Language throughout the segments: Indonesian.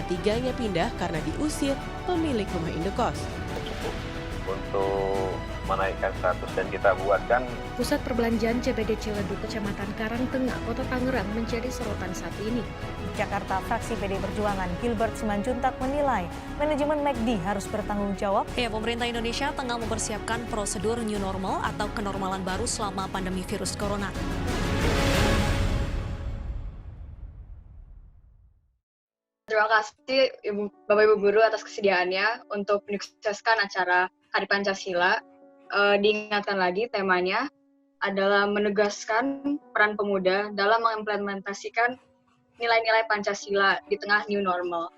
ketiganya pindah karena diusir pemilik rumah indekos. Cukup untuk menaikkan status dan kita buatkan Pusat perbelanjaan CBD Ciledug, Kecamatan Karangtengah, Kota Tangerang menjadi sorotan saat ini. Jakarta, fraksi PD Perjuangan Gilbert Simanjuntak menilai manajemen McD harus bertanggung jawab. Pemerintah Indonesia tengah mempersiapkan prosedur new normal atau kenormalan baru selama pandemi virus corona. Terima kasih Bapak Ibu Guru atas kesediaannya untuk menyukseskan acara Hari Pancasila. Diingatkan lagi temanya adalah menegaskan peran pemuda dalam mengimplementasikan nilai-nilai Pancasila di tengah new normal.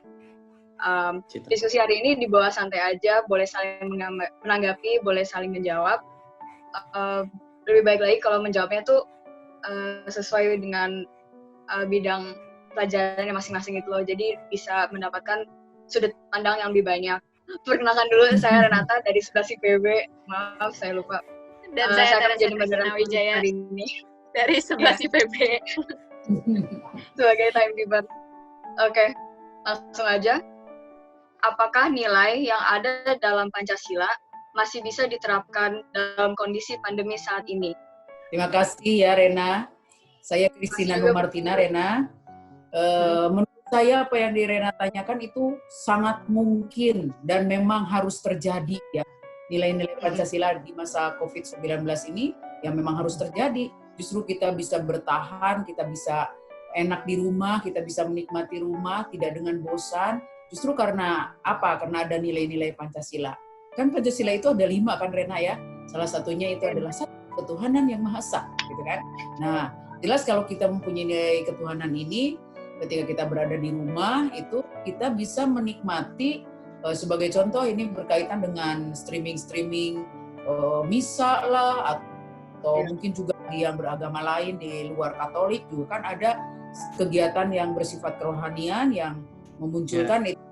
Diskusi hari ini dibawa santai aja, boleh saling menanggapi, boleh saling menjawab. Lebih baik lagi kalau menjawabnya tuh sesuai dengan bidang pelajarannya masing-masing itu loh, jadi bisa mendapatkan sudut pandang yang lebih banyak. Perkenalkan dulu, saya Renata dari 11 IPB, maaf saya lupa. Dan saya akan menjadi Teresa moderator Wijaya hari ini dari 11 IPB. sebagai timekeeper. Oke, langsung aja. Apakah nilai yang ada dalam Pancasila masih bisa diterapkan dalam kondisi pandemi saat ini? Terima kasih ya Rena. Saya Christina Numartina, Rena. Menurut saya apa yang Rena tanyakan itu sangat mungkin dan memang harus terjadi ya. Nilai-nilai Pancasila di masa COVID-19 ini yang memang harus terjadi. Justru kita bisa bertahan, kita bisa enak di rumah, kita bisa menikmati rumah, tidak dengan bosan. Justru karena apa? Karena ada nilai-nilai Pancasila. Kan Pancasila itu ada 5 kan Rena ya. Salah satunya itu adalah satu ketuhanan yang Maha Esa, gitu kan. Nah, jelas kalau kita mempunyai nilai ketuhanan ini, ketika kita berada di rumah itu kita bisa menikmati, sebagai contoh ini berkaitan dengan streaming misa lah, atau mungkin juga yang beragama lain di luar Katolik juga kan ada kegiatan yang bersifat kerohanian yang memunculkan itu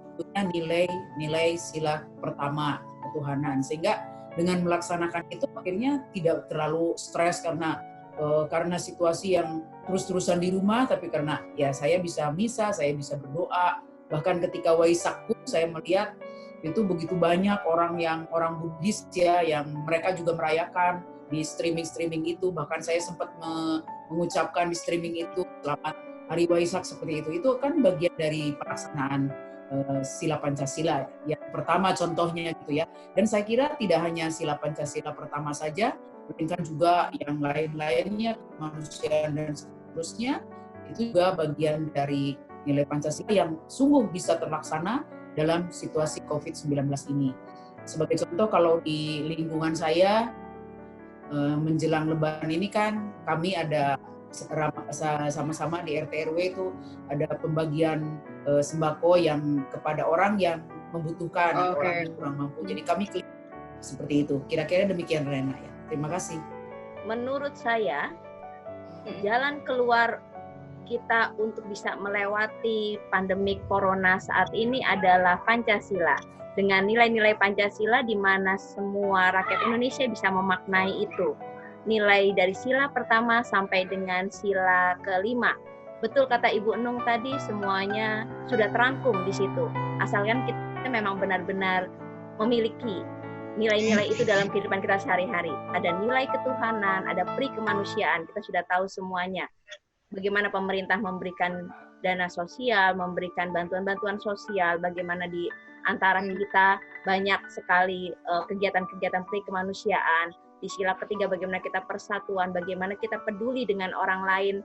nilai sila pertama ketuhanan, sehingga dengan melaksanakan itu akhirnya tidak terlalu stres karena situasi yang terus-terusan di rumah, tapi karena ya saya bisa misa, saya bisa berdoa. Bahkan ketika Waisak pun saya melihat itu begitu banyak orang Buddhis ya, yang mereka juga merayakan di streaming itu. Bahkan saya sempat mengucapkan di streaming itu selamat Hari Waisak seperti itu. Itu kan bagian dari pelaksanaan sila Pancasila yang pertama contohnya gitu ya. Dan saya kira tidak hanya sila Pancasila pertama saja, melainkan juga yang lain-lainnya, kemanusiaan dan seterusnya, itu juga bagian dari nilai Pancasila yang sungguh bisa terlaksana dalam situasi COVID-19 ini. Sebagai contoh, kalau di lingkungan saya, menjelang Lebaran ini kan kami ada sama-sama di RT RW itu ada pembagian sembako yang kepada orang yang membutuhkan atau orang yang kurang mampu. Jadi kami seperti itu. Kira-kira demikian Rena ya. Terima kasih. Menurut saya, jalan keluar kita untuk bisa melewati pandemi corona saat ini adalah Pancasila. Dengan nilai-nilai Pancasila di mana semua rakyat Indonesia bisa memaknai itu. Nilai dari sila pertama sampai dengan sila kelima. Betul kata Ibu Enung tadi, semuanya sudah terangkum di situ. Asalkan kita memang benar-benar memiliki nilai-nilai itu dalam kehidupan kita sehari-hari. Ada nilai ketuhanan, ada pri kemanusiaan, kita sudah tahu semuanya. Bagaimana pemerintah memberikan dana sosial, memberikan bantuan-bantuan sosial, bagaimana di antara kita banyak sekali kegiatan-kegiatan pri kemanusiaan. Di sila ketiga bagaimana kita persatuan, bagaimana kita peduli dengan orang lain,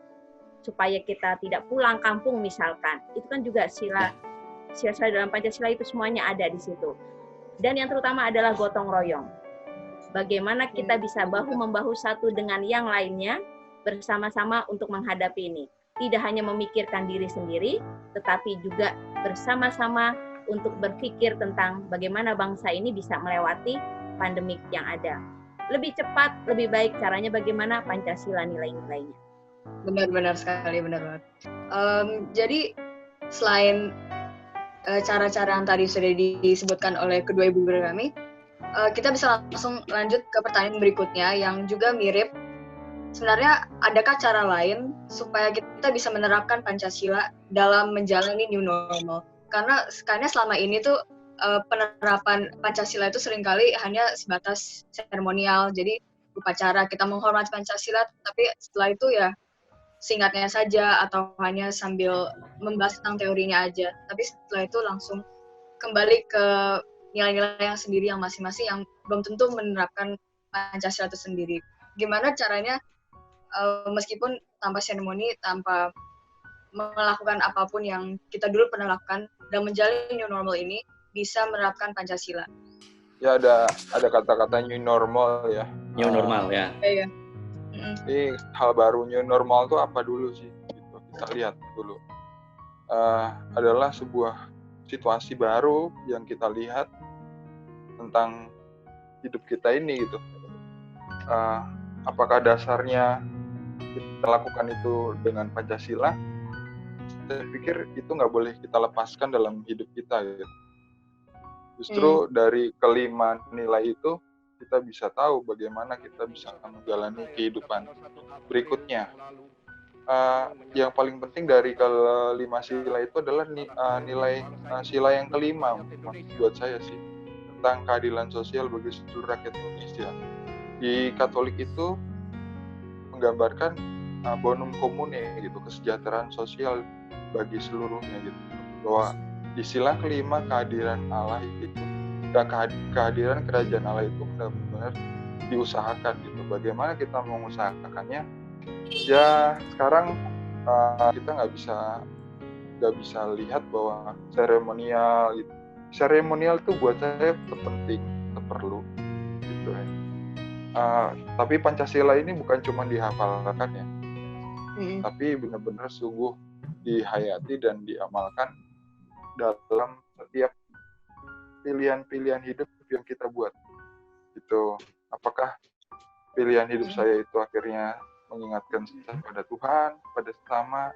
supaya kita tidak pulang kampung misalkan. Itu kan juga sila dalam Pancasila itu semuanya ada di situ. Dan yang terutama adalah gotong royong. Bagaimana kita bisa bahu-membahu satu dengan yang lainnya bersama-sama untuk menghadapi ini. Tidak hanya memikirkan diri sendiri, tetapi juga bersama-sama untuk berpikir tentang bagaimana bangsa ini bisa melewati pandemik yang ada. Lebih cepat, lebih baik caranya bagaimana Pancasila nilai-nilainya. Benar-benar sekali, benar banget. Jadi selain cara-cara yang tadi sudah disebutkan oleh kedua ibu guru kami, kita bisa langsung lanjut ke pertanyaan berikutnya yang juga mirip. Sebenarnya adakah cara lain supaya kita bisa menerapkan Pancasila dalam menjalani new normal? karena selama ini tuh penerapan Pancasila itu seringkali hanya sebatas seremonial, jadi upacara kita menghormati Pancasila, tapi setelah itu ya singkatnya saja atau hanya sambil membahas tentang teorinya aja. Tapi setelah itu langsung kembali ke nilai-nilai yang sendiri yang masing-masing yang belum tentu menerapkan Pancasila itu sendiri. Gimana caranya meskipun tanpa seremoni, tanpa melakukan apapun yang kita dulu pernah lakukan dan menjalani new normal ini bisa menerapkan Pancasila. Ya ada kata-kata new normal ya. New normal ya. Iya. Ini hal baru new normal itu apa dulu sih? Gitu. Kita lihat dulu. Adalah sebuah situasi baru yang kita lihat tentang hidup kita ini gitu. Apakah dasarnya kita lakukan itu dengan Pancasila? Saya pikir itu nggak boleh kita lepaskan dalam hidup kita gitu. Justru dari kelima nilai itu kita bisa tahu bagaimana kita bisa menjalani kehidupan berikutnya. Yang paling penting dari kelima sila itu adalah nilai sila yang kelima buat saya sih, tentang keadilan sosial bagi seluruh rakyat Indonesia. Di Katolik itu menggambarkan bonum commune gitu, kesejahteraan sosial bagi seluruhnya gitu. Bahwa di sila kelima kehadiran Allah itu dan kehadiran kerajaan Allah itu benar-benar diusahakan gitu. Bagaimana kita mengusahakannya? Ya sekarang kita nggak bisa lihat bahwa seremonial gitu. Seremonial itu buat saya penting, perlu gitu ya. Tapi Pancasila ini bukan cuma dihafalkan ya, tapi benar-benar sungguh dihayati dan diamalkan dalam setiap pilihan-pilihan hidup yang kita buat. Itu apakah pilihan hidup saya itu akhirnya mengingatkan saya pada Tuhan, pada sesama?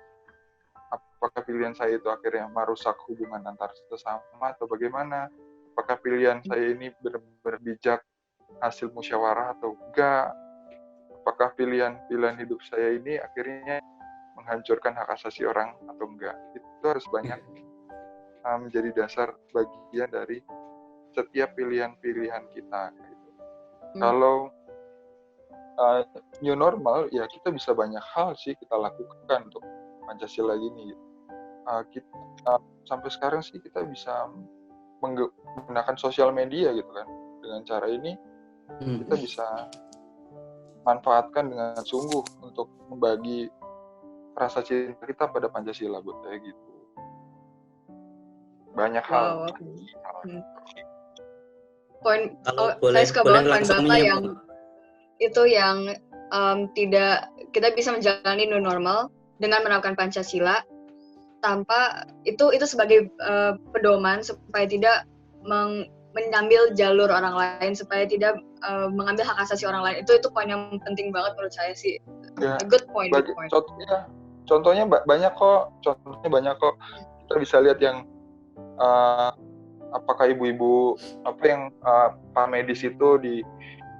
Apakah pilihan saya itu akhirnya merusak hubungan antar sesama atau bagaimana? Apakah pilihan saya ini benar-benar bijak hasil musyawarah atau enggak? Apakah pilihan hidup saya ini akhirnya menghancurkan hak asasi orang atau enggak? Itu harus banyak menjadi dasar bagian dari setiap pilihan-pilihan kita. Gitu. Kalau new normal, ya kita bisa banyak hal sih kita lakukan untuk Pancasila ini. Gitu. Sampai sekarang sih kita bisa menggunakan sosial media gitu kan. Dengan cara ini kita bisa manfaatkan dengan sungguh untuk membagi rasa cinta kita pada Pancasila buat saya gitu. Banyak hal. Saya suka banget poin Bapak yang itu yang tidak kita bisa menjalani new normal dengan menerapkan Pancasila tanpa itu sebagai pedoman supaya tidak mengambil jalur orang lain, supaya tidak mengambil hak asasi orang lain. Itu poin yang penting banget menurut saya sih. Ya, good point. Contohnya banyak kok. Kita bisa lihat yang apakah ibu-ibu yang para medis itu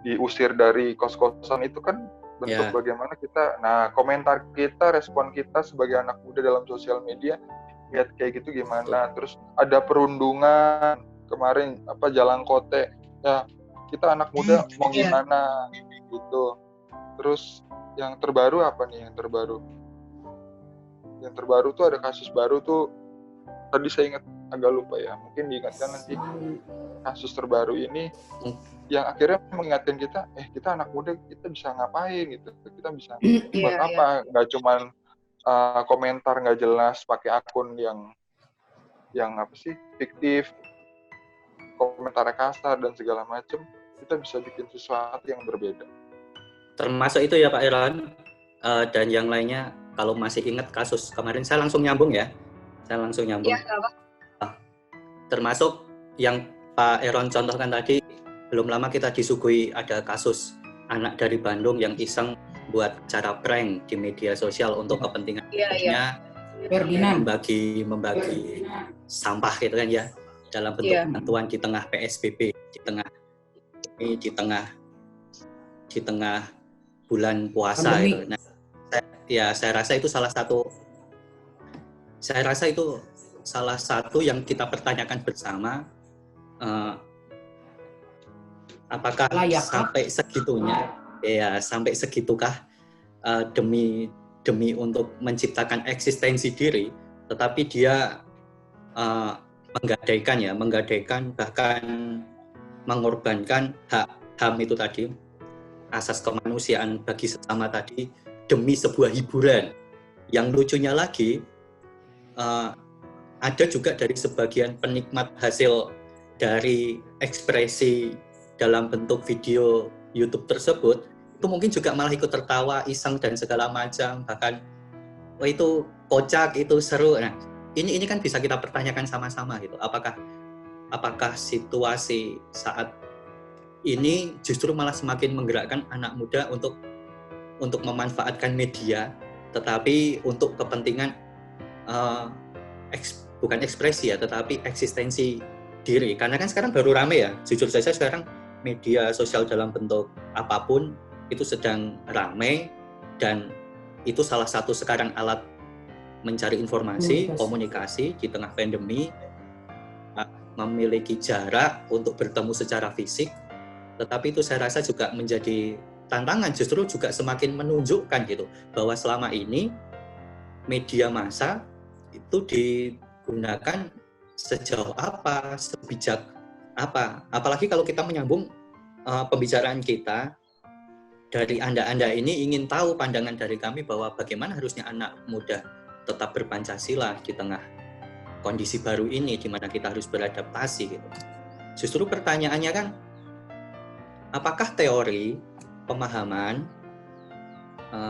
diusir dari kos-kosan, itu kan bentuk bagaimana kita, komentar kita, respon kita sebagai anak muda dalam sosial media lihat kayak gitu gimana. Terus ada perundungan kemarin Jalan Kote, ya kita anak muda mau gimana gitu. Terus yang terbaru yang terbaru tuh ada kasus baru tuh, tadi saya ingat, agak lupa ya, mungkin diingatkan nanti. Kasus terbaru ini yang akhirnya mengingatkan kita, kita anak muda, kita bisa ngapain gitu, kita bisa buat apa. Nggak cuman komentar nggak jelas pakai akun yang fiktif, komentar kasar dan segala macam. Kita bisa bikin sesuatu yang berbeda. Termasuk itu ya Pak Iron, dan yang lainnya. Kalau masih ingat kasus kemarin, saya langsung nyambung. Iya, apa? Termasuk yang Pak Eron contohkan tadi, belum lama kita disuguhi ada kasus anak dari Bandung yang iseng buat cara prank di media sosial untuk kepentingannya membagi sampah gitu kan ya, dalam bentuk bantuan di tengah PSBB, di tengah bulan puasa gitu. Nah, saya rasa itu salah satu yang kita pertanyakan bersama, apakah sampai segitunya, ya sampai segitukah demi untuk menciptakan eksistensi diri, tetapi dia menggadaikan bahkan mengorbankan hak HAM itu tadi, asas kemanusiaan bagi sesama tadi, demi sebuah hiburan. Yang lucunya lagi, ada juga dari sebagian penikmat hasil dari ekspresi dalam bentuk video YouTube tersebut, itu mungkin juga malah ikut tertawa, iseng dan segala macam, bahkan wah itu kocak, itu seru. Nah, ini kan bisa kita pertanyakan sama-sama gitu. Apakah situasi saat ini justru malah semakin menggerakkan anak muda untuk memanfaatkan media, tetapi untuk kepentingan bukan ekspresi ya, tetapi eksistensi diri. Karena kan sekarang baru rame ya, jujur saja sekarang media sosial dalam bentuk apapun itu sedang ramai, dan itu salah satu sekarang alat mencari informasi, komunikasi di tengah pandemi, memiliki jarak untuk bertemu secara fisik, tetapi itu saya rasa juga menjadi tantangan, justru juga semakin menunjukkan gitu bahwa selama ini media massa itu digunakan sejauh apa, sebijak apa. Apalagi kalau kita menyambung pembicaraan kita dari Anda ini ingin tahu pandangan dari kami bahwa bagaimana harusnya anak muda tetap berpancasila di tengah kondisi baru ini di mana kita harus beradaptasi gitu. Justru pertanyaannya kan, apakah teori, pemahaman,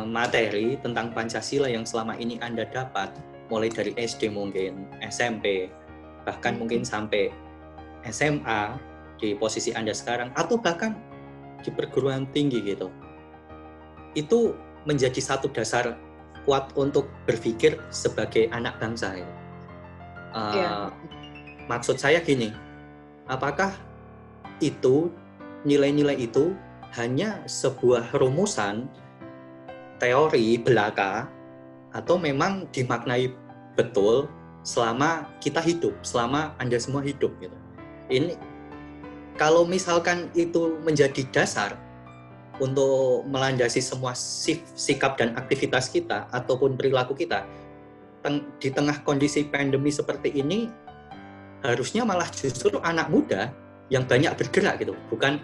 materi tentang Pancasila yang selama ini Anda dapat, mulai dari SD mungkin, SMP, bahkan mungkin sampai SMA di posisi Anda sekarang, atau bahkan di perguruan tinggi gitu, itu menjadi satu dasar kuat untuk berpikir sebagai anak bangsa gitu. Maksud saya gini, apakah itu nilai-nilai itu hanya sebuah rumusan teori belaka, atau memang dimaknai betul selama kita hidup, selama Anda semua hidup gitu. Ini kalau misalkan itu menjadi dasar untuk melandasi semua sikap dan aktivitas kita ataupun perilaku kita di tengah kondisi pandemi seperti ini, harusnya malah justru anak muda yang banyak bergerak gitu, bukan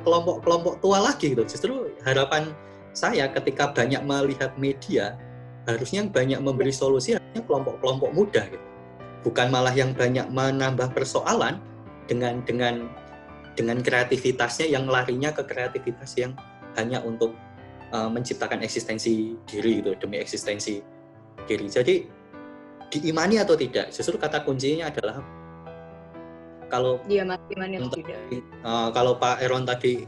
kelompok-kelompok tua lagi gitu. Justru harapan saya ketika banyak melihat media, harusnya yang banyak memberi solusi harusnya kelompok-kelompok muda gitu, bukan malah yang banyak menambah persoalan dengan kreativitasnya yang larinya ke kreativitas yang hanya untuk menciptakan eksistensi diri gitu, demi eksistensi diri. Jadi diimani atau tidak, justru kata kuncinya adalah kalau kalau Pak Eron tadi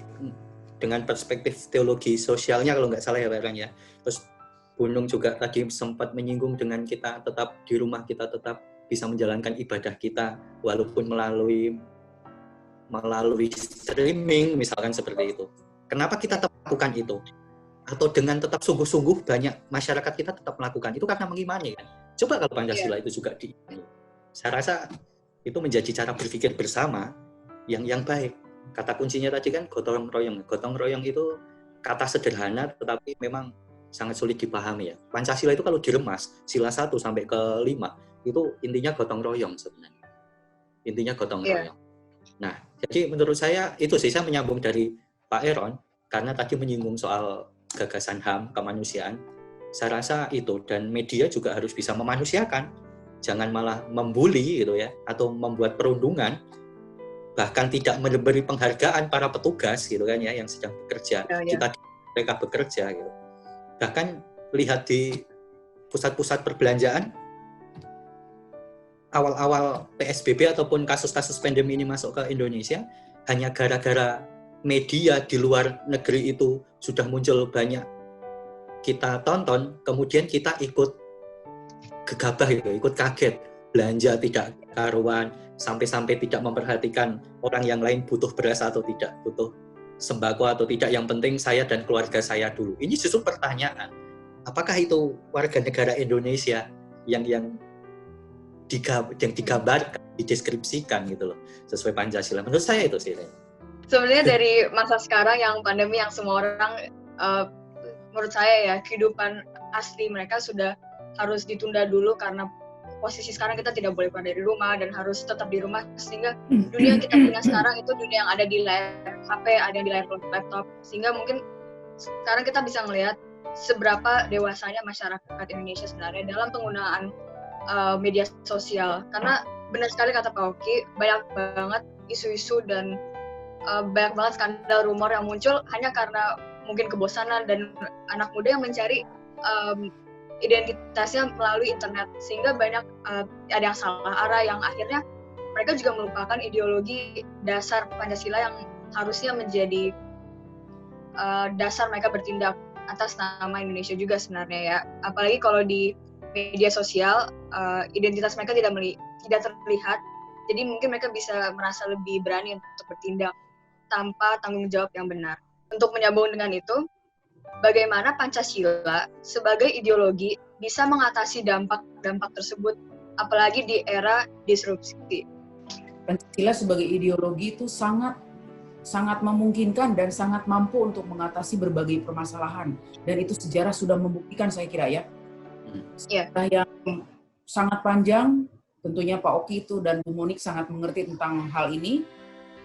dengan perspektif teologi sosialnya kalau nggak salah ya Pak Eron ya, terus Bunung juga tadi sempat menyinggung dengan kita tetap di rumah, kita tetap bisa menjalankan ibadah kita walaupun melalui streaming misalkan seperti itu. Kenapa kita tetap melakukan itu? Atau dengan tetap sungguh-sungguh banyak masyarakat kita tetap melakukan itu karena mengimani kan? Coba kalau Pancasila itu juga diimani. Saya rasa itu menjadi cara berpikir bersama yang baik. Kata kuncinya tadi kan gotong royong. Gotong royong itu kata sederhana tetapi memang sangat sulit dipahami ya. Pancasila itu kalau diremas sila 1 sampai ke 5 itu intinya gotong royong sebenarnya. Intinya gotong royong. Nah, jadi menurut saya itu sih, saya menyambung dari Pak Eron karena tadi menyinggung soal gagasan HAM kemanusiaan. Saya rasa itu, dan media juga harus bisa memanusiakan, jangan malah membuli gitu ya, atau membuat perundungan, bahkan tidak memberi penghargaan para petugas gitu kan ya yang sedang bekerja. Kita mereka bekerja gitu. Bahkan lihat di pusat-pusat perbelanjaan, awal-awal PSBB ataupun kasus-kasus pandemi ini masuk ke Indonesia, hanya gara-gara media di luar negeri itu sudah muncul banyak kita tonton, kemudian kita ikut gegabah gitu, ikut kaget, belanja tidak karuan, sampai-sampai tidak memperhatikan orang yang lain butuh beras atau tidak, butuh sembako atau tidak, yang penting saya dan keluarga saya dulu. Ini justru pertanyaan, apakah itu warga negara Indonesia yang digambarkan, dideskripsikan gitu loh, sesuai Pancasila. Menurut saya itu sih. Sebenarnya dari masa sekarang yang pandemi yang semua orang, menurut saya ya, kehidupan asli mereka sudah harus ditunda dulu karena posisi sekarang kita tidak boleh keluar dari rumah dan harus tetap di rumah, sehingga dunia yang kita punya sekarang itu dunia yang ada di layar HP, ada yang di layar laptop, sehingga mungkin sekarang kita bisa melihat seberapa dewasanya masyarakat Indonesia sebenarnya dalam penggunaan media sosial. Karena benar sekali kata Pak Oki, banyak banget isu-isu dan banyak banget skandal rumor yang muncul hanya karena mungkin kebosanan dan anak muda yang mencari identitasnya melalui internet, sehingga banyak ada yang salah arah, yang akhirnya mereka juga melupakan ideologi dasar Pancasila yang harusnya menjadi dasar mereka bertindak atas nama Indonesia juga sebenarnya ya. Apalagi kalau di media sosial identitas mereka tidak terlihat, jadi mungkin mereka bisa merasa lebih berani untuk bertindak tanpa tanggung jawab yang benar. Untuk menyambung dengan itu, bagaimana Pancasila sebagai ideologi bisa mengatasi dampak tersebut, apalagi di era disrupsi. Pancasila sebagai ideologi itu sangat memungkinkan dan sangat mampu untuk mengatasi berbagai permasalahan, dan itu sejarah sudah membuktikan, saya kira ya. Sejarah yang sangat panjang, tentunya Pak Oki itu dan Bu Monik sangat mengerti tentang hal ini.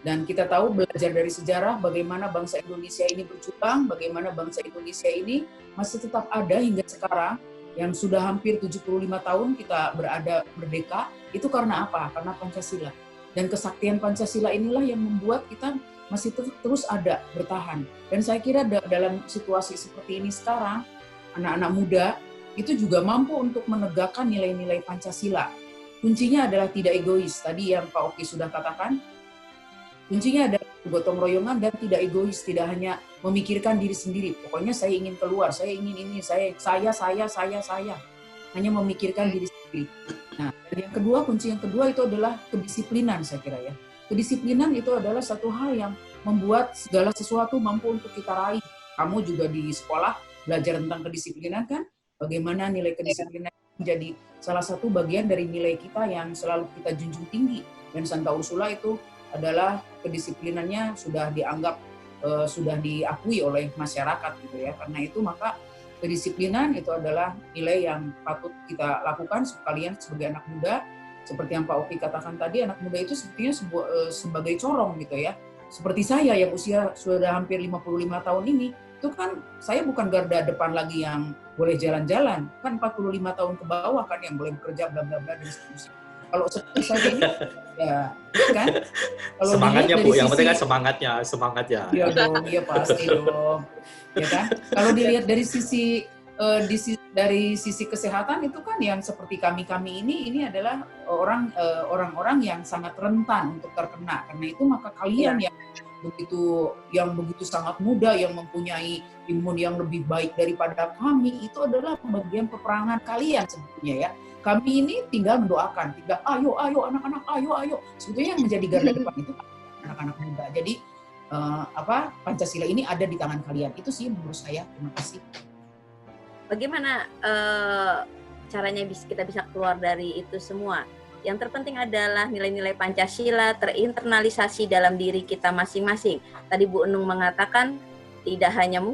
Dan kita tahu, belajar dari sejarah bagaimana bangsa Indonesia ini berjuang, bagaimana bangsa Indonesia ini masih tetap ada hingga sekarang, yang sudah hampir 75 tahun kita berada merdeka. Itu karena apa? Karena Pancasila. Dan kesaktian Pancasila inilah yang membuat kita masih terus ada, bertahan. Dan saya kira dalam situasi seperti ini sekarang, anak-anak muda itu juga mampu untuk menegakkan nilai-nilai Pancasila. Kuncinya adalah tidak egois. Tadi yang Pak Oki sudah katakan, kuncinya adalah gotong royongan dan tidak egois, tidak hanya memikirkan diri sendiri. Pokoknya saya ingin keluar, saya ingin ini, saya. Hanya memikirkan diri sendiri. Nah, dan yang kedua, kunci yang kedua itu adalah kedisiplinan, saya kira ya. Kedisiplinan itu adalah satu hal yang membuat segala sesuatu mampu untuk kita raih. Kamu juga di sekolah belajar tentang kedisiplinan kan? Bagaimana nilai kedisiplinan menjadi salah satu bagian dari nilai kita yang selalu kita junjung tinggi. Dan Santa Ursula itu adalah kedisiplinannya sudah dianggap sudah diakui oleh masyarakat gitu ya. Karena itu maka kedisiplinan itu adalah nilai yang patut kita lakukan sekalian sebagai anak muda. Seperti yang Pak Oki katakan tadi, anak muda itu sebetulnya sebagai corong gitu ya. Seperti saya yang usia sudah hampir 55 tahun ini, itu kan saya bukan garda depan lagi yang boleh jalan-jalan. Kan 45 tahun ke bawah kan yang boleh bekerja bla bla bla dan seterusnya. Kalau seperti saya ini, ya kan? Kalau semangatnya Bu, yang penting kan semangatnya. Iya dong, iya pasti dong. Ya kan? Kalau dilihat dari sisi kesehatan itu kan yang seperti kami ini adalah orang-orang yang sangat rentan untuk terkena. Karena itu maka kalian yang begitu sangat muda, yang mempunyai imun yang lebih baik daripada kami, itu adalah bagian peperangan kalian sebetulnya ya. Kami ini tinggal mendoakan, ayo anak-anak, ayo. Sebetulnya yang menjadi garda depan itu anak-anak muda. Jadi Pancasila ini ada di tangan kalian. Itu sih menurut saya. Terima kasih. Bagaimana caranya kita bisa keluar dari itu semua? Yang terpenting adalah nilai-nilai Pancasila terinternalisasi dalam diri kita masing-masing. Tadi Bu Enung mengatakan tidak hanya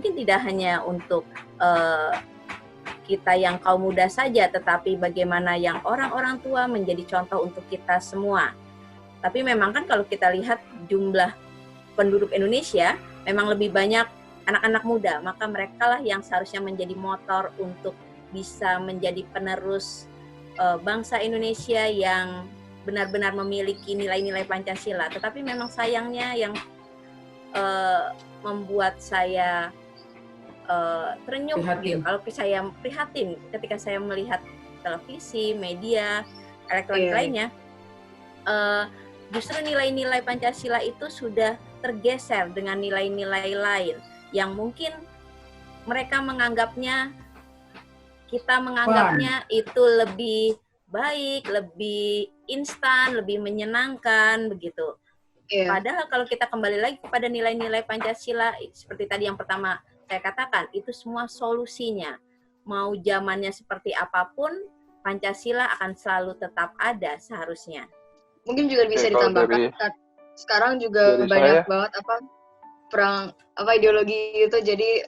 untuk kita yang kaum muda saja, tetapi bagaimana yang orang-orang tua menjadi contoh untuk kita semua. Tapi memang kan kalau kita lihat jumlah penduduk Indonesia memang lebih banyak anak-anak muda, maka mereka lah yang seharusnya menjadi motor untuk bisa menjadi penerus bangsa Indonesia yang benar-benar memiliki nilai-nilai Pancasila. Tetapi memang sayangnya yang membuat saya terenyuh gitu. Kalau saya prihatin ketika saya melihat televisi, media, elektronik lainnya, justru nilai-nilai Pancasila itu sudah tergeser dengan nilai-nilai lain yang mungkin mereka menganggapnya, kita menganggapnya itu lebih baik, lebih instan, lebih menyenangkan begitu. Padahal kalau kita kembali lagi kepada nilai-nilai Pancasila, seperti tadi yang pertama saya katakan, itu semua solusinya. Mau zamannya seperti apapun, Pancasila akan selalu tetap ada seharusnya. Mungkin juga bisa Oke, kalau ditambahkan sekarang juga dari banyak saya, banget perang ideologi itu, jadi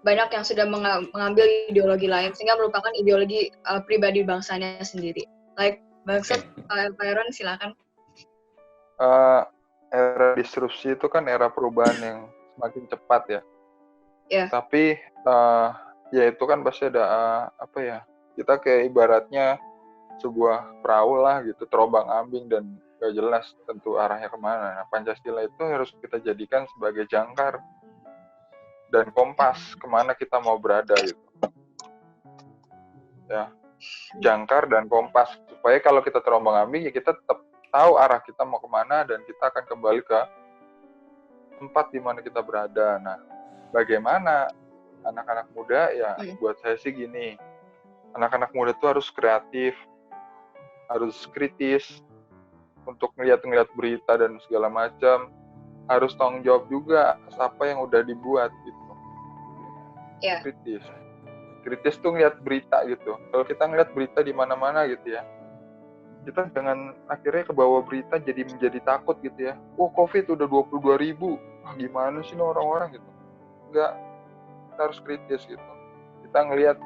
banyak yang sudah mengambil ideologi lain sehingga merupakan ideologi pribadi bangsanya sendiri. Bangsat, Pak Iron silakan. era disrupsi itu kan era perubahan yang semakin cepat ya. Ya. Tapi ya itu kan pasti ada kita kayak ibaratnya sebuah perahu lah gitu, terombang-ambing dan gak jelas tentu arahnya kemana. Nah, Pancasila itu harus kita jadikan sebagai jangkar dan kompas kemana kita mau berada gitu. Ya, jangkar dan kompas supaya kalau kita terombang-ambing ya kita tetap tahu arah kita mau kemana dan kita akan kembali ke tempat di mana kita berada. Nah, bagaimana anak-anak muda ya buat saya sih gini, anak-anak muda itu harus kreatif, harus kritis untuk ngeliat berita dan segala macam, harus tanggung jawab juga apa yang udah dibuat gitu. Yeah. Kritis tuh ngeliat berita gitu. Kalau kita ngeliat berita di mana-mana gitu ya, kita jangan akhirnya kebawa berita jadi menjadi takut gitu ya. COVID udah 22.000, gimana sih nih orang-orang gitu. Enggak, kita harus kritis gitu. Kita ngelihat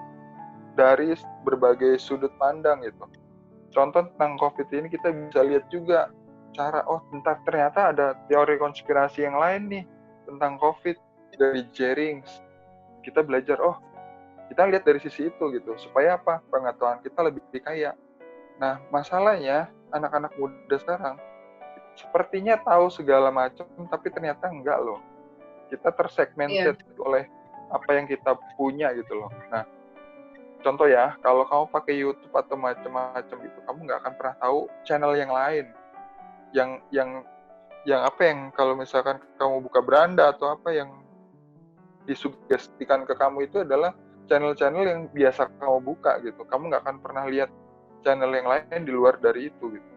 dari berbagai sudut pandang gitu. Contoh tentang COVID ini kita bisa lihat juga cara, ternyata ada teori konspirasi yang lain nih tentang COVID dari Jerings. Kita belajar, kita lihat dari sisi itu gitu. Supaya apa? Pengetahuan kita lebih kaya. Nah, masalahnya anak-anak muda sekarang sepertinya tahu segala macam, tapi ternyata enggak loh. Kita tersegmented oleh apa yang kita punya gitu loh. Nah, contoh ya, kalau kamu pakai YouTube atau macam-macam itu, kamu nggak akan pernah tahu channel yang lain. Yang kalau misalkan kamu buka beranda atau apa yang disugestikan ke kamu itu adalah channel-channel yang biasa kamu buka gitu. Kamu nggak akan pernah lihat channel yang lain di luar dari itu gitu.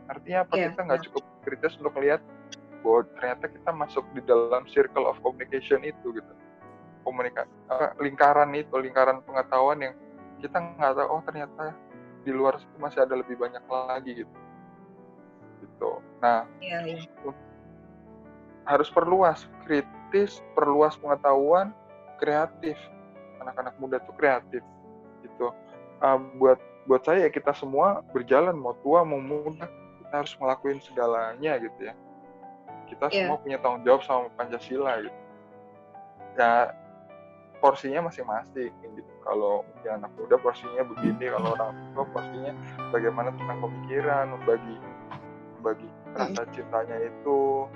Artinya apa? Kita nggak cukup kritis untuk melihat bahwa ternyata kita masuk di dalam circle of communication itu gitu. Lingkaran pengetahuan yang kita nggak tahu, ternyata di luar situ masih ada lebih banyak lagi gitu. Nah, harus perluas kritis, perluas pengetahuan, kreatif. Anak-anak muda tuh kreatif gitu. Buat saya kita semua berjalan, mau tua mau muda, kita harus ngelakuin segalanya gitu ya. Kita semua punya tanggung jawab sama Pancasila gitu. Ya, porsinya masing-masing gitu. Kalau anak muda porsinya begini, kalau orang tua porsinya bagaimana tentang pemikiran, membagi rasa cintanya itu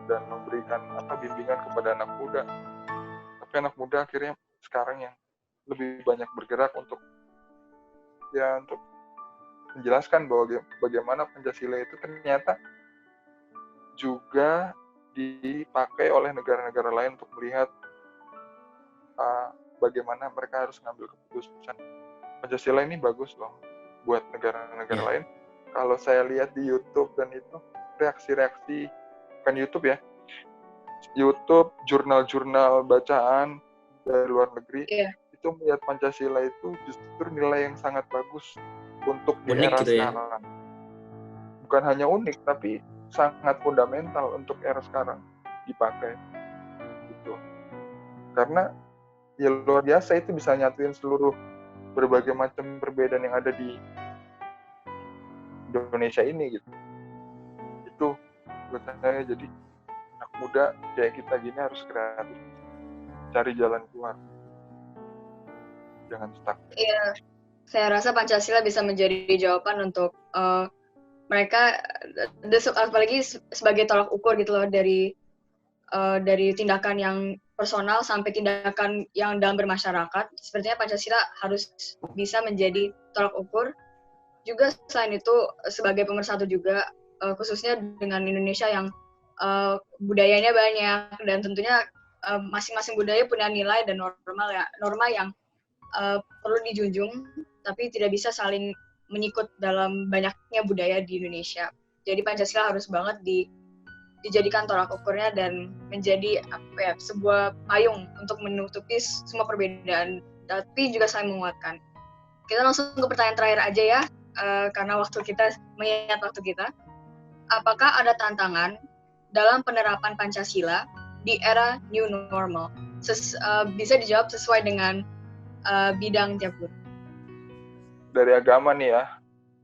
dan memberikan bimbingan kepada anak muda. Tapi anak muda akhirnya sekarang yang lebih banyak bergerak untuk menjelaskan bahwa bagaimana Pancasila itu ternyata juga dipakai oleh negara-negara lain untuk melihat bagaimana mereka harus ngambil keputusan. Pancasila ini bagus loh buat negara-negara lain. Kalau saya lihat di YouTube dan itu reaksi-reaksi, bukan YouTube ya, YouTube, jurnal-jurnal bacaan dari luar negeri, itu melihat Pancasila itu justru nilai yang sangat bagus untuk di era gitu ya? sekarang. Bukan hanya unik, tapi sangat fundamental untuk era sekarang dipakai. Gitu. Karena ya luar biasa, itu bisa nyatuin seluruh berbagai macam perbedaan yang ada di Indonesia ini gitu. Itu buat saya, jadi anak muda kayak kita gini harus kreatif, cari jalan keluar, jangan stuck. Iya, saya rasa Pancasila bisa menjadi jawaban untuk mereka, apalagi sebagai tolak ukur gitu loh, dari tindakan yang personal sampai tindakan yang dalam bermasyarakat. Sepertinya Pancasila harus bisa menjadi tolak ukur. Juga selain itu sebagai pemersatu juga, khususnya dengan Indonesia yang budayanya banyak dan tentunya masing-masing budaya punya nilai dan norma yang perlu dijunjung, tapi tidak bisa saling menyikut dalam banyaknya budaya di Indonesia. Jadi Pancasila harus banget dijadikan tolak ukurnya dan menjadi sebuah payung untuk menutupi semua perbedaan, tapi juga saling menguatkan. kita langsung ke pertanyaan terakhir aja ya, karena mengingat waktu kita. Apakah ada tantangan dalam penerapan Pancasila di era new normal? Bisa dijawab sesuai dengan bidang tiap guru. Dari agama nih ya.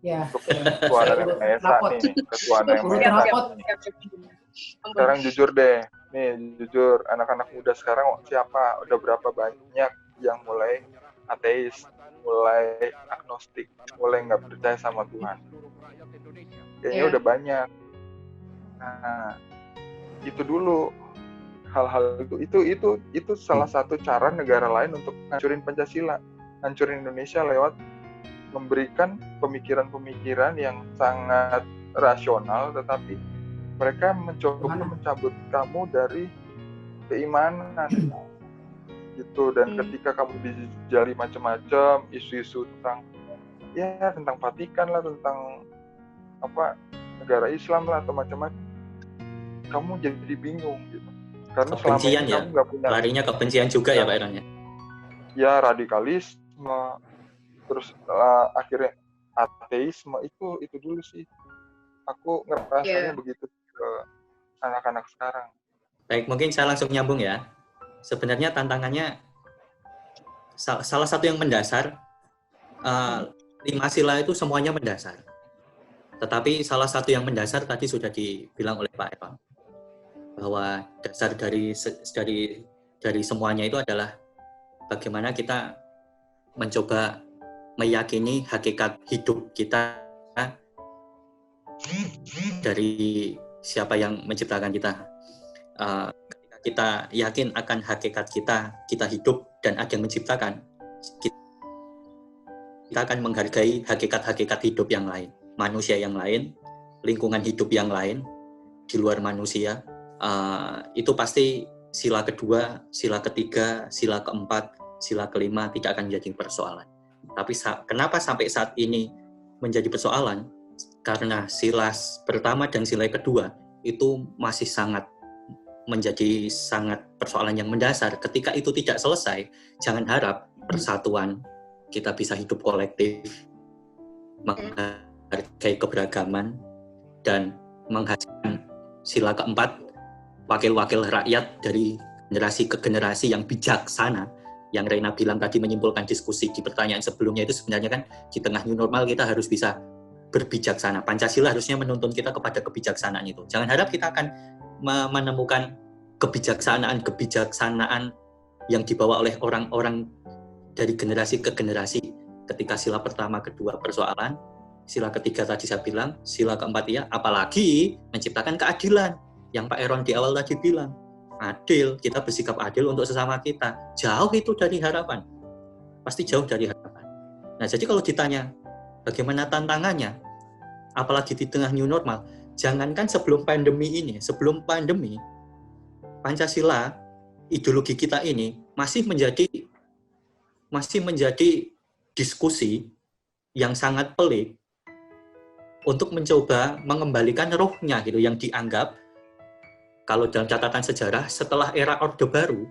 Ya. Untuk ketua dari Maesa nih, ketua dari Maesa. Sekarang jujur deh, nih jujur, anak-anak muda sekarang siapa? Udah berapa banyak yang mulai ateis, mulai agnostik, mulai nggak percaya sama Tuhan? Kayaknya udah banyak. Nah, itu dulu hal-hal itu salah satu cara negara lain untuk ngancurin Pancasila, ngancurin Indonesia lewat memberikan pemikiran-pemikiran yang sangat rasional, tetapi mereka mencoba mencabut kamu dari keimanan gitu. Dan ketika kamu dijali macam-macam isu-isu tentang Vatikan lah, tentang negara Islam lah atau macam-macam, kamu jadi bingung gitu. Karena kebencian ya, kamu nggak punya, larinya kebencian juga ya Pak Iron ya. Ya radikalisme, terus akhirnya ateisme, itu dulu sih. Aku ngerasanya begitu ke anak-anak sekarang. Baik, mungkin saya langsung nyambung ya. Sebenarnya tantangannya salah satu yang mendasar, 5 sila itu semuanya mendasar. Tetapi salah satu yang mendasar tadi sudah dibilang oleh Pak Evan, bahwa dasar dari semuanya itu adalah bagaimana kita mencoba meyakini hakikat hidup kita dari siapa yang menciptakan kita. Ketika kita yakin akan hakikat kita hidup dan ada yang menciptakan, kita akan menghargai hakikat-hakikat hidup yang lain, manusia yang lain, lingkungan hidup yang lain di luar manusia. Itu pasti sila kedua, sila ketiga, sila keempat, sila kelima tidak akan menjadi persoalan. Tapi kenapa sampai saat ini menjadi persoalan? Karena sila pertama dan sila kedua itu masih menjadi sangat persoalan yang mendasar. Ketika itu tidak selesai, jangan harap persatuan, kita bisa hidup kolektif, menghargai keberagaman, dan menghasilkan sila keempat, wakil-wakil rakyat dari generasi ke generasi yang bijaksana. Yang Reina bilang tadi, menyimpulkan diskusi di pertanyaan sebelumnya, itu sebenarnya kan di tengah new normal kita harus bisa berbijaksana. Pancasila harusnya menuntun kita kepada kebijaksanaan itu. Jangan harap kita akan menemukan kebijaksanaan yang dibawa oleh orang-orang dari generasi ke generasi. Ketika sila pertama, kedua persoalan, sila ketiga tadi saya bilang, sila keempat ya, apalagi menciptakan keadilan. Yang Pak Eron di awal tadi bilang, adil, kita bersikap adil untuk sesama kita. Jauh itu dari harapan. Pasti jauh dari harapan. Nah, jadi kalau ditanya, bagaimana tantangannya? Apalagi di tengah new normal. Jangankan sebelum pandemi ini, sebelum pandemi, Pancasila, ideologi kita ini masih menjadi diskusi yang sangat pelik untuk mencoba mengembalikan rohnya gitu, yang dianggap kalau dalam catatan sejarah setelah era Orde Baru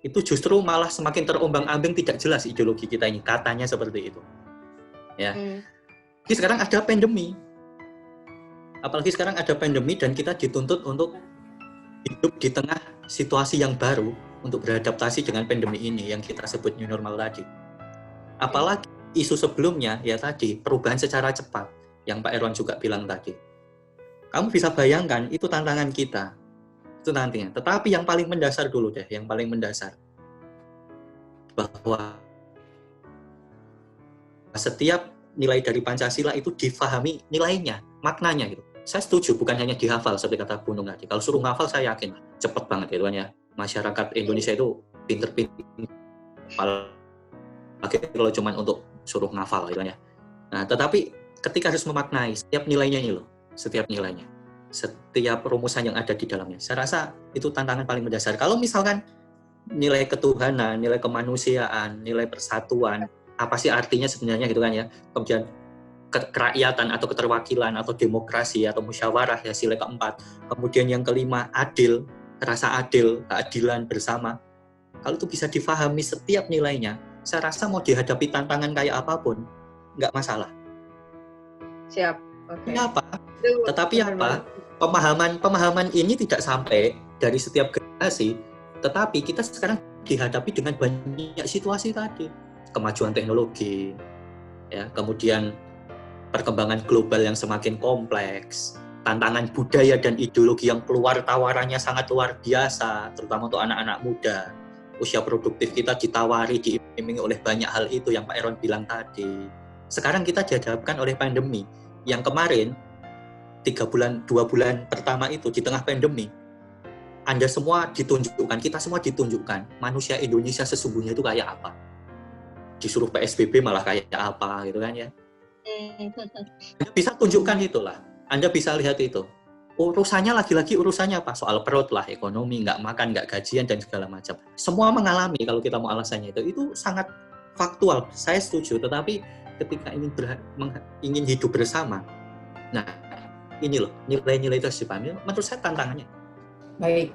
itu justru malah semakin terombang-ambing, tidak jelas ideologi kita ini, katanya seperti itu. Ya. Jadi sekarang ada pandemi. Apalagi sekarang ada pandemi dan kita dituntut untuk hidup di tengah situasi yang baru untuk beradaptasi dengan pandemi ini yang kita sebut new normal tadi. Apalagi isu sebelumnya ya tadi, perubahan secara cepat yang Pak Erwan juga bilang tadi. Kamu bisa bayangkan itu tantangan kita. Itu nantinya. Tetapi yang paling mendasar dulu deh, yang paling mendasar. Bahwa setiap nilai dari Pancasila itu difahami nilainya, maknanya gitu. Saya setuju, bukan hanya dihafal seperti kata Bu Nung tadi. Kalau suruh ngafal saya yakin cepet banget gitu kan ya. Masyarakat Indonesia itu pinter-pinter. Apalagi kalau cuma untuk suruh ngafal gitu kan ya. Nah, tetapi ketika harus memaknai setiap nilainya ini loh, setiap nilainya, setiap rumusan yang ada di dalamnya. Saya rasa itu tantangan paling mendasar. Kalau misalkan nilai ketuhanan, nilai kemanusiaan, nilai persatuan, apa sih artinya sebenarnya gitu kan ya. Kemudian kerakyatan atau keterwakilan atau demokrasi atau musyawarah ya sila keempat. Kemudian yang kelima adil, rasa adil, keadilan bersama. Kalau itu bisa difahami setiap nilainya, saya rasa mau dihadapi tantangan kayak apapun, nggak masalah. Siap. Oke. Kenapa? Tetapi apa? Pemahaman ini tidak sampai dari setiap generasi, tetapi kita sekarang dihadapi dengan banyak situasi tadi. Kemajuan teknologi, ya, kemudian perkembangan global yang semakin kompleks, tantangan budaya dan ideologi yang keluar tawarannya sangat luar biasa, terutama untuk anak-anak muda. Usia produktif kita ditawari, diiming-imingi oleh banyak hal itu yang Pak Eron bilang tadi. Sekarang kita dihadapkan oleh pandemi, yang kemarin 2 bulan pertama itu di tengah pandemi, Anda semua ditunjukkan, kita semua ditunjukkan manusia Indonesia sesungguhnya itu kayak apa. Disuruh PSBB malah kayak apa gitu kan ya. Anda bisa tunjukkan itulah. Anda bisa lihat itu. Urusannya lagi-lagi urusannya apa? Soal perut lah, ekonomi, nggak makan, nggak gajian dan segala macam. Semua mengalami kalau kita mau alasannya itu sangat faktual. Saya setuju. Tetapi ketika ingin hidup bersama, nah ini loh nilai-nilai itu harus dipahami. Menurut saya tantangannya. Baik.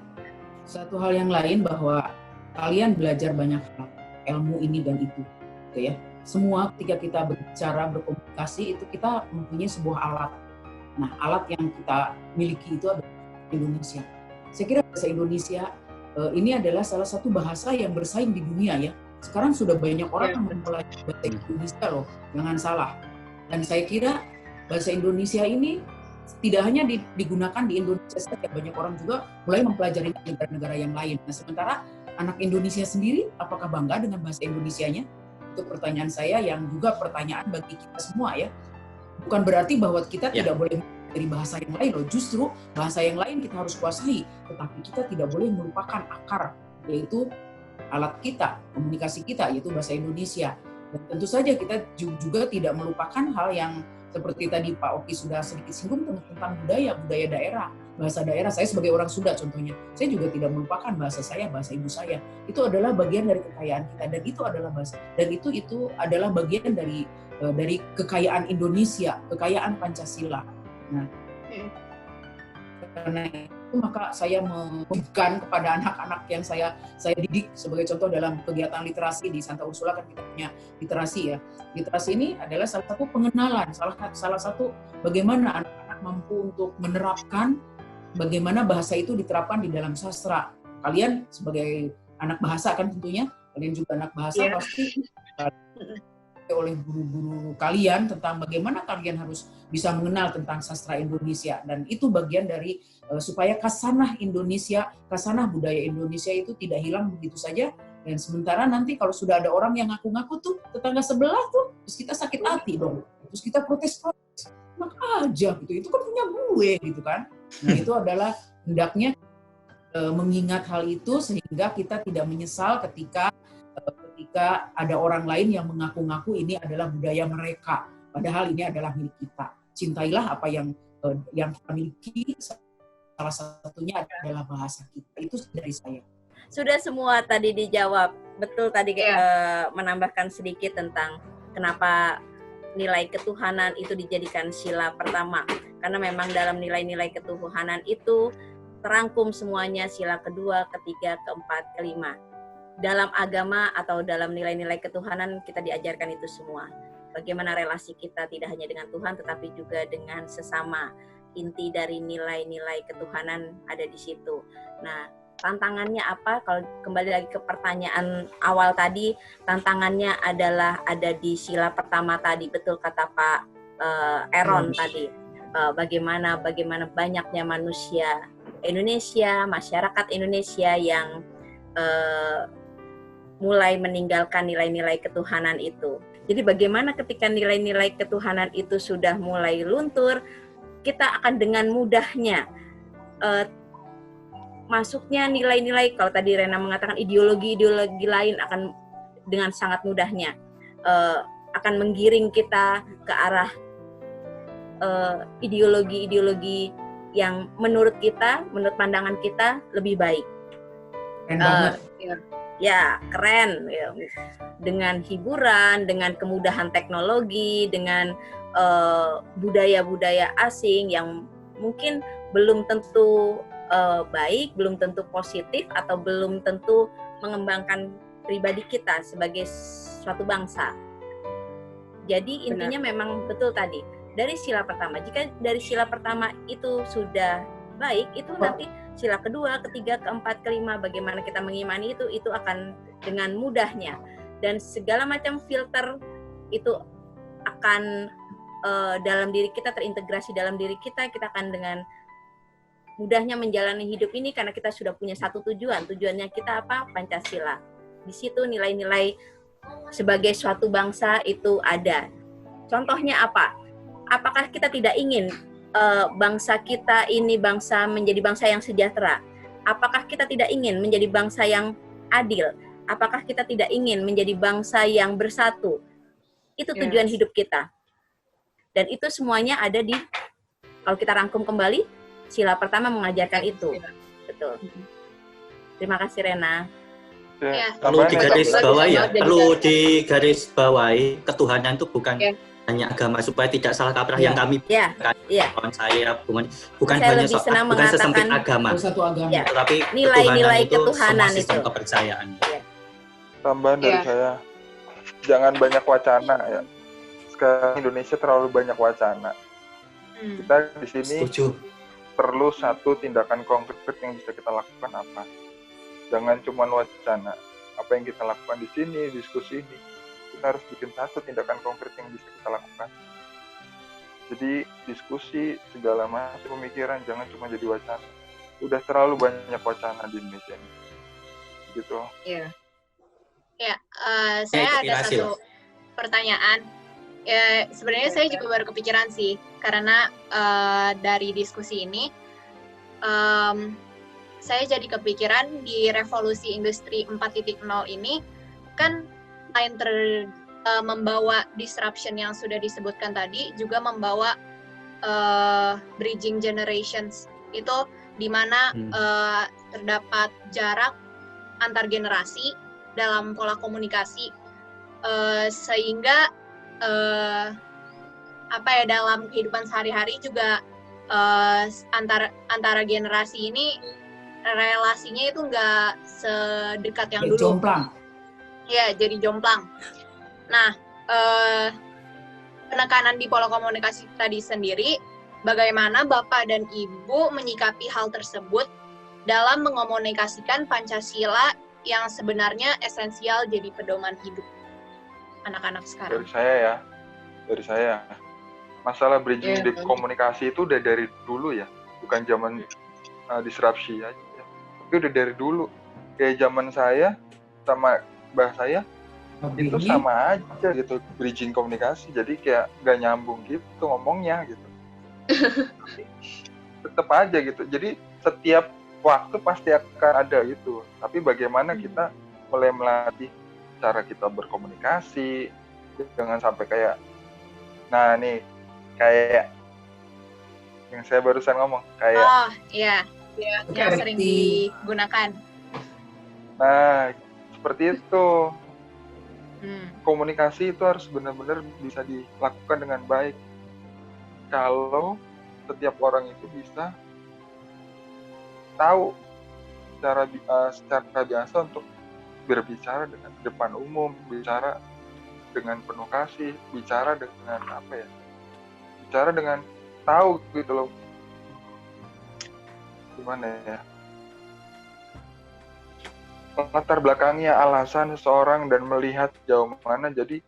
Satu hal yang lain bahwa kalian belajar banyak hal, ilmu ini dan itu, gitu ya. Semua ketika kita berbicara, berkomunikasi itu kita mempunyai sebuah alat. Nah, alat yang kita miliki itu adalah Indonesia. Saya kira bahasa Indonesia ini adalah salah satu bahasa yang bersaing di dunia ya. Sekarang sudah banyak orang yang mempelajari bahasa Indonesia loh, jangan salah. Dan saya kira bahasa Indonesia ini tidak hanya digunakan di Indonesia saja, banyak orang juga mulai mempelajari di negara-negara yang lain. Nah, sementara anak Indonesia sendiri, apakah bangga dengan bahasa Indonesianya? Itu pertanyaan saya yang juga pertanyaan bagi kita semua ya. Bukan berarti bahwa kita tidak boleh dari bahasa yang lain loh. Justru bahasa yang lain kita harus kuasai, tetapi kita tidak boleh melupakan akar, yaitu alat kita, komunikasi kita, yaitu bahasa Indonesia. Dan tentu saja kita juga tidak melupakan hal yang seperti tadi Pak Oki sudah sedikit singgung tentang budaya daerah, bahasa daerah. Saya sebagai orang Sunda contohnya, saya juga tidak melupakan bahasa saya, bahasa ibu saya. Itu adalah bagian dari kekayaan kita dan itu adalah bahasa dan itu adalah bagian dari kekayaan Indonesia, kekayaan Pancasila. Nah, karena itu maka saya memberikan kepada anak-anak yang saya didik sebagai contoh dalam kegiatan literasi di Santa Ursula kan kita punya literasi ya. Literasi ini adalah salah satu pengenalan, salah satu bagaimana anak-anak mampu untuk menerapkan bagaimana bahasa itu diterapkan di dalam sastra. Kalian sebagai anak bahasa kan tentunya, kalian juga anak bahasa pasti oleh guru-guru kalian tentang bagaimana kalian harus bisa mengenal tentang sastra Indonesia dan itu bagian dari supaya kasanah Indonesia, kasanah budaya Indonesia itu tidak hilang begitu saja dan sementara nanti kalau sudah ada orang yang ngaku-ngaku tuh tetangga sebelah tuh terus kita sakit hati dong, terus kita protes enak aja gitu, itu kan punya gue gitu kan. Nah itu adalah hendaknya mengingat hal itu sehingga kita tidak menyesal ketika ada orang lain yang mengaku-ngaku ini adalah budaya mereka, padahal ini adalah milik kita. Cintailah apa yang kita miliki, salah satunya adalah bahasa kita. Itu dari saya. Sudah semua tadi dijawab. Betul tadi menambahkan sedikit tentang kenapa nilai ketuhanan itu dijadikan sila pertama. Karena memang dalam nilai-nilai ketuhanan itu terangkum semuanya sila kedua, ketiga, keempat, kelima. Dalam agama atau dalam nilai-nilai ketuhanan kita diajarkan itu semua. Bagaimana relasi kita tidak hanya dengan Tuhan tetapi juga dengan sesama. Inti dari nilai-nilai ketuhanan ada di situ. Nah, tantangannya apa? Kalau kembali lagi ke pertanyaan awal tadi, tantangannya adalah ada di sila pertama tadi, betul kata Pak Eron tadi. Bagaimana banyaknya manusia Indonesia, masyarakat Indonesia yang mulai meninggalkan nilai-nilai ketuhanan itu. Jadi bagaimana ketika nilai-nilai ketuhanan itu sudah mulai luntur, kita akan dengan mudahnya masuknya nilai-nilai, kalau tadi Rena mengatakan ideologi-ideologi lain akan dengan sangat mudahnya akan menggiring kita ke arah ideologi-ideologi yang menurut kita, menurut pandangan kita lebih baik. Keren banget. Ya, keren. Ya. Dengan hiburan, dengan kemudahan teknologi, dengan budaya-budaya asing yang mungkin belum tentu baik, belum tentu positif, atau belum tentu mengembangkan pribadi kita sebagai suatu bangsa. Jadi intinya memang betul tadi dari sila pertama. Jika dari sila pertama itu sudah baik, itu nanti sila kedua, ketiga, keempat, kelima, bagaimana kita mengimani itu akan dengan mudahnya, dan segala macam filter itu akan dalam diri kita, terintegrasi dalam diri kita akan dengan mudahnya menjalani hidup ini karena kita sudah punya satu tujuannya kita apa? Pancasila. Di situ nilai-nilai sebagai suatu bangsa itu ada. Contohnya apa? Apakah kita tidak ingin bangsa kita ini menjadi bangsa yang sejahtera? Apakah kita tidak ingin menjadi bangsa yang adil? Apakah kita tidak ingin menjadi bangsa yang bersatu? Itu tujuan hidup kita. Dan itu semuanya ada di, kalau kita rangkum kembali, sila pertama mengajarkan itu. Betul. Terima kasih Rena. Perlu digarisbawahi ketuhanan itu bukan hanya agama, supaya tidak salah kaprah yang kami kawan saya bukan hanya bukan sesempit agama, tapi nilai-nilai ketuhanan itu sistem kepercayaan. Tambahan dari saya, jangan banyak wacana ya. Sekarang Indonesia terlalu banyak wacana. Kita di sini perlu satu tindakan konkret yang bisa kita lakukan apa. Jangan cuma wacana. Apa yang kita lakukan di sini, diskusi ini, kita harus bikin satu tindakan konkret yang bisa kita lakukan. Jadi diskusi segala macam pemikiran, jangan cuma jadi wacana. Udah terlalu banyak wacana di Indonesia ini. Gitu. Iya. Ya, saya ada satu pertanyaan. Ya, sebenarnya saya juga baru kepikiran sih, karena dari diskusi ini, saya jadi kepikiran di revolusi industri 4.0 ini, kan selain membawa disruption yang sudah disebutkan tadi, juga membawa bridging generations, itu di mana terdapat jarak antar generasi dalam pola komunikasi, sehingga dalam kehidupan sehari-hari juga antara generasi ini relasinya itu nggak sedekat yang dulu. Jomplang. Ya, jadi jomplang. Nah, penekanan di pola komunikasi tadi sendiri, bagaimana Bapak dan Ibu menyikapi hal tersebut dalam mengomunikasikan Pancasila yang sebenarnya esensial jadi pedoman hidup anak-anak sekarang? Dari saya, masalah bridging komunikasi itu udah dari dulu ya, bukan zaman disrupsi aja, tapi udah dari dulu. Kayak zaman saya sama mbah saya itu sama aja gitu, bridging komunikasi. Jadi kayak nggak nyambung gitu ngomongnya gitu. Tetap aja gitu. Jadi setiap waktu pasti akan ada gitu. Tapi bagaimana kita mulai melatih cara kita berkomunikasi, jangan sampai kayak, nah nih kayak yang saya barusan ngomong kayak, yang sering digunakan. Nah seperti itu. Komunikasi itu harus benar-benar bisa dilakukan dengan baik. Kalau setiap orang itu bisa tahu secara biasa untuk berbicara dengan depan umum, bicara dengan penuh kasih, bicara dengan bicara dengan tahu gitu loh, gimana ya, latar belakangnya, alasan seseorang, dan melihat jauh mana. Jadi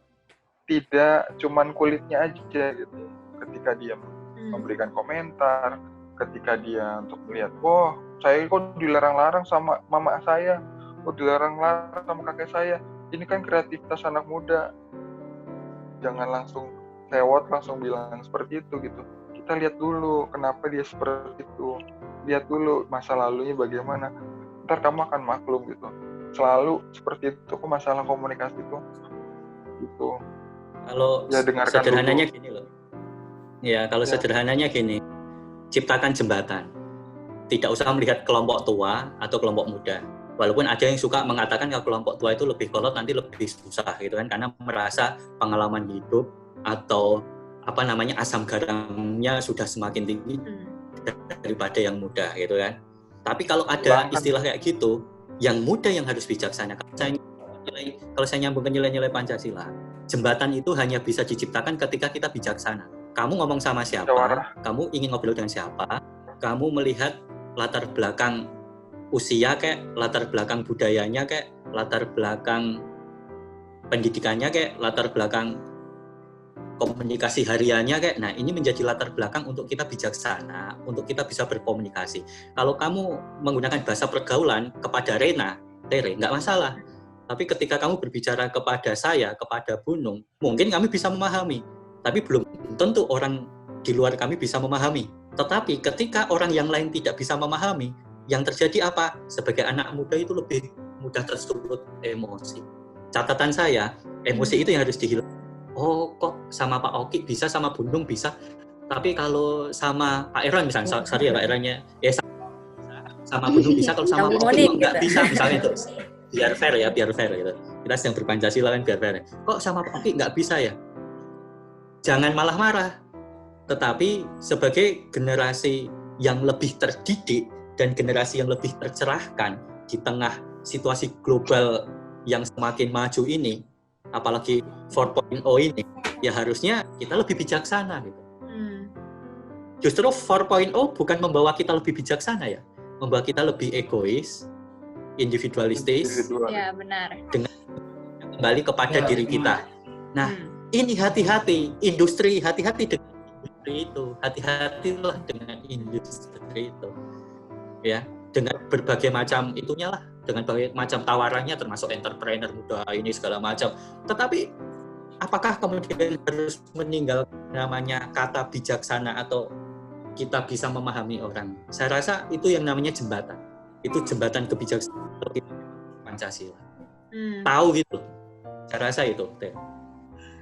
tidak cuman kulitnya aja gitu ketika dia memberikan komentar, ketika dia untuk melihat, saya kok dilarang-larang sama mama saya, dilarang-larang sama kakek saya. Ini kan kreativitas anak muda. Jangan langsung lewat, langsung bilang seperti itu gitu. Kita lihat dulu kenapa dia seperti itu. Lihat dulu masa lalunya bagaimana. Ntar kamu akan maklum gitu. Selalu seperti itu masalah komunikasi itu. Gitu. Kalau sederhananya gini loh. Ya, kalau sederhananya gini. Ciptakan jembatan. Tidak usah melihat kelompok tua atau kelompok muda. Walaupun ada yang suka mengatakan kalau kelompok tua itu lebih kolot, nanti lebih susah gitu kan, karena merasa pengalaman hidup atau asam garamnya sudah semakin tinggi daripada yang muda gitu kan. Tapi kalau ada istilah kayak gitu, yang muda yang harus bijaksana. kalau saya nyambung ke nilai-nilai Pancasila, jembatan itu hanya bisa diciptakan ketika kita bijaksana. Kamu ngomong sama siapa, kamu ingin ngobrol dengan siapa, kamu melihat latar belakang usia kayak, latar belakang budayanya kayak, latar belakang pendidikannya kayak, latar belakang komunikasi hariannya kayak. Nah, ini menjadi latar belakang untuk kita bijaksana, untuk kita bisa berkomunikasi. Kalau kamu menggunakan bahasa pergaulan kepada Tere, nggak masalah. Tapi ketika kamu berbicara kepada saya, kepada Bunung, mungkin kami bisa memahami. Tapi belum tentu orang di luar kami bisa memahami. Tetapi ketika orang yang lain tidak bisa memahami, yang terjadi apa? Sebagai anak muda itu lebih mudah tersulut emosi. Catatan saya, emosi itu yang harus dihilangkan. Oh, kok sama Pak Oki bisa, sama Bunung bisa, tapi kalau sama Pak Eran misalnya, sorry ya Pak Erannya, ya sama Bunung bisa, kalau sama Pak Oki nggak bisa, misalnya itu. Biar fair gitu. Kita sedang berpancasila kan, biar fair. Kok sama Pak Oki nggak bisa ya? Jangan malah marah, tetapi sebagai generasi yang lebih terdidik dan generasi yang lebih tercerahkan di tengah situasi global yang semakin maju ini, apalagi 4.0 ini, ya harusnya kita lebih bijaksana gitu. Justru 4.0 bukan membawa kita lebih bijaksana ya, membawa kita lebih egois, individualistis, ya benar, dengan kembali kepada diri kita. Nah, ini hati-hati, industri, hati-hati dengan industri itu, hati-hatilah dengan industri itu, ya, dengan berbagai macam itunya lah, dengan berbagai macam tawarannya, termasuk entrepreneur muda ini segala macam. Tetapi apakah kemudian harus meninggalkan namanya kata bijaksana atau kita bisa memahami orang? Saya rasa itu yang namanya jembatan. Itu jembatan kebijaksanaan Pancasila. Tahu gitu. Saya rasa itu.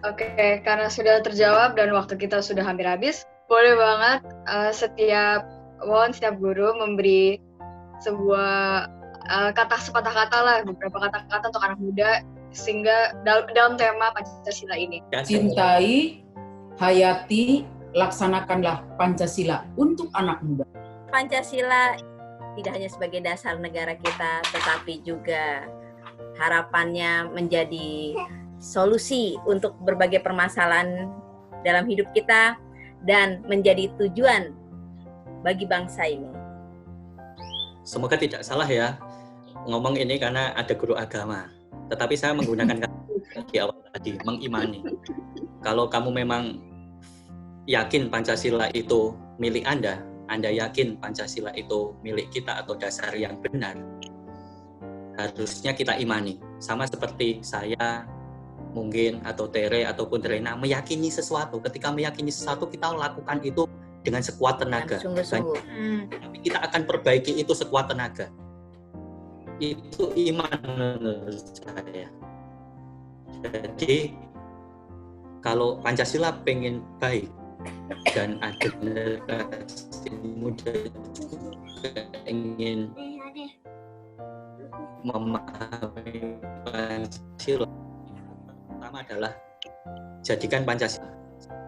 Oke, karena sudah terjawab dan waktu kita sudah hampir habis, boleh banget setiap guru memberi sebuah sepatah kata lah, beberapa kata-kata untuk anak muda sehingga dalam tema Pancasila ini. Cintai, hayati, laksanakanlah Pancasila untuk anak muda. Pancasila tidak hanya sebagai dasar negara kita, tetapi juga harapannya menjadi solusi untuk berbagai permasalahan dalam hidup kita dan menjadi tujuan bagi bangsa ini. Semoga tidak salah ya ngomong ini karena ada guru agama. Tetapi saya menggunakan kata di awal tadi, mengimani. Kalau kamu memang yakin Pancasila itu milik Anda yakin Pancasila itu milik kita atau dasar yang benar, harusnya kita imani. Sama seperti saya mungkin, atau Tere, ataupun Rena meyakini sesuatu. Ketika meyakini sesuatu, kita lakukan itu dengan sekuat tenaga. Sungguh-sungguh. Tapi kita akan perbaiki itu sekuat tenaga. Itu iman menurut saya. Jadi kalau Pancasila pengen baik dan ada generasi muda juga ingin memahami Pancasila, pertama adalah jadikan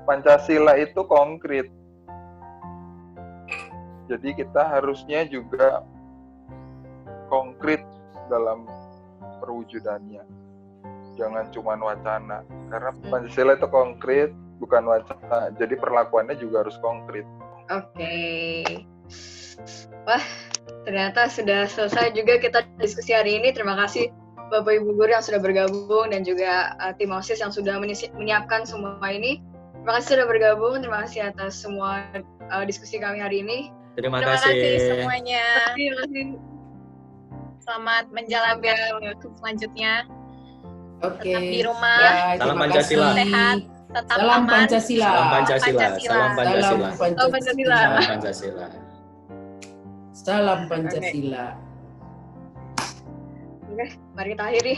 Pancasila itu konkret. Jadi kita harusnya juga konkret dalam perwujudannya. Jangan cuma wacana. Karena Pancasila itu konkret, bukan wacana. Jadi perlakuannya juga harus konkret. Oke. Wah, ternyata sudah selesai juga kita diskusi hari ini. Terima kasih Bapak Ibu Guru yang sudah bergabung dan juga tim OSIS yang sudah menyiapkan semua ini. Terima kasih sudah bergabung. Terima kasih atas semua diskusi kami hari ini. Terima kasih semuanya. Terima kasih. Selamat menjalankan selanjutnya. Oke. Tetap di rumah. Ya, salam Pancasila. Sehat. Tetap salam aman. Pancasila. Salam Pancasila. Salam Pancasila. Salam Pancasila. Salam Pancasila. Salam Pancasila. Oke, mari kita akhiri.